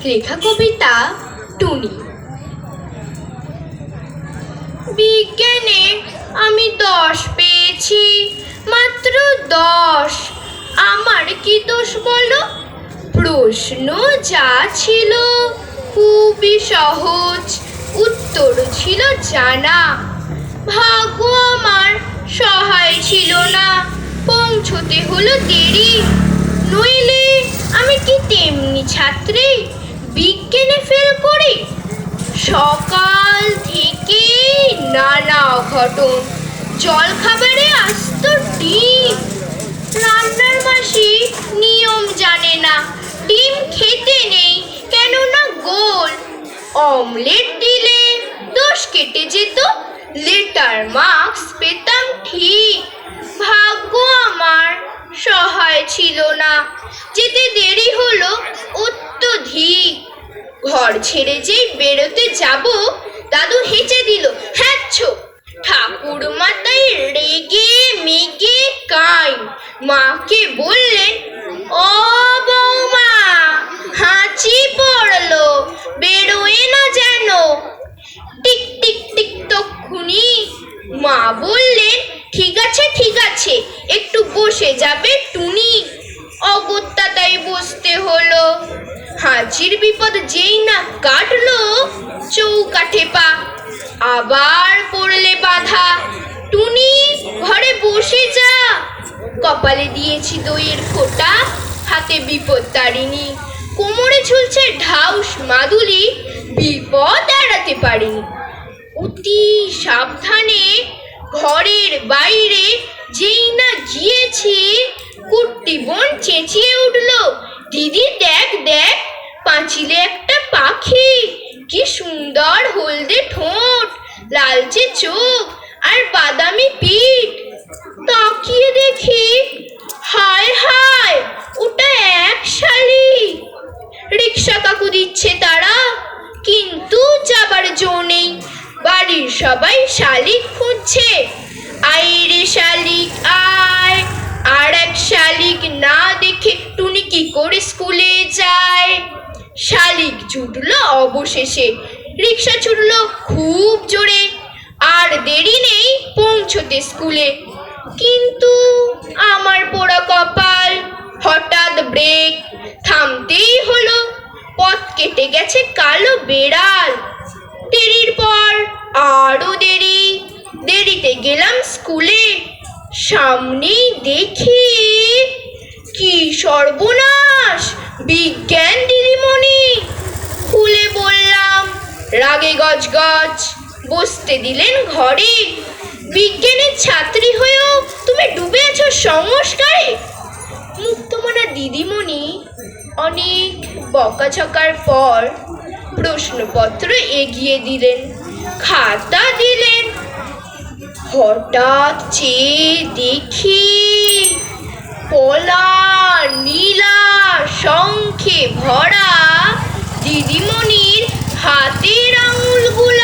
লেখা কবিতা টুনি। বিজ্ঞানে আমি 10 পেয়েছি, মাত্র 10। আমার কি দোষ বলো? প্রশ্ন যা ছিল খুবই সহজ, উত্তর ছিল জানা। ভাগ্য আমার সহায় ছিল না, পৌঁছতে হলো দেরি। নইলে আমি কি তেমনি ছাত্রী, বিজ্ঞানে ফেল করি? সকাল থেকে নানা অঘটন, জল খাবারে আসতো ডিম। রান্নার মাসি নিয়ম জানে না, ডিম খেতে নেই কেননা গোল। অমলেট দিলে দোষ কেটে যেত, লেটার মার্কস পেতাম ঠিক। ভাগ্য আমার সহায় ছিল না, যেতে দেরি হলো অত্যধিক। ঘর ছেড়ে যেই বেরোতে যাব, দাদু হেঁচে দিল হ্যাচ্ছো। ঠাকুরমা তাই রেগে মেগে কাঁই। মাকে বললেন, ও বৌমা, হাঁচি পড়লো, বেরোয় না যেন। টিক টিক টিক তক্ষুনি মা বললেন, ঠিক আছে ঠিক আছে, একটু বসে যাবে টুনি। অগত্যা তাই বসতে হলো। হাঁচির বিপদ যেই না কাটলো, চৌকাঠে পা, আবার পড়লে বাধা। টুনি ঘরে বসে যা। কপালে দিয়েছি দইয়ের ফোঁটা, হাতে বিপদ তারিনি, কোমরে ঝুলছে ঢাউস মাদুলি, বিপদ এড়াতে পারিনি। অতি সাবধানে ঘরের বাইরে যেই না গিয়েছি, কুট্টি বোন চেঁচিয়ে উঠলো, দিদি দেখ দেখ, পাঁচিলে একটা পাখি, কি সুন্দর হলদে ঠোঁট, লালচে চোখ আর বাদামি পিঠ। তাকিয়ে দেখি, হায় হায়, ওটা এক শালিক। রিক্সা কাকু দিচ্ছে তারা, কিন্তু যাবার জো নেই। বাড়ির সবাই শালিক খুঁজছে, আয় রে শালিক আয়। আর এক শালিক না দেখে টুনি কি করে স্কুলে যায়? শালিক ছুটলো অবশেষে, রিক্সা ছুটলো খুব জোরে। আর দেরি নেই পৌঁছতে স্কুলে। কিন্তু আমার পোড়া কপাল, হঠাৎ ব্রেক, থামতেই হলো। পথ কেটে গেছে কালো বেড়াল। দেরির পর আরো দেরি, দেরিতে গেলাম স্কুলে। সামনেই দেখি, কি সর্বনাশ, বিজ্ঞান দিদিমণি। খুলে বললাম, রাগে গজগজ, বসতে দিলেন ঘরে। বিজ্ঞানের ছাত্রী হয়েও তুমি ডুবে আছো সংস্কারে। মুক্তমনা দিদিমণি অনেক বকাঝকার পর প্রশ্নপত্র এগিয়ে দিলেন, খাতা দিলেন। হঠাৎ চেয়ে দেখি, পলা নীলা শঙ্খে ভরা দিদিমণির হাতের আঙুলগুলো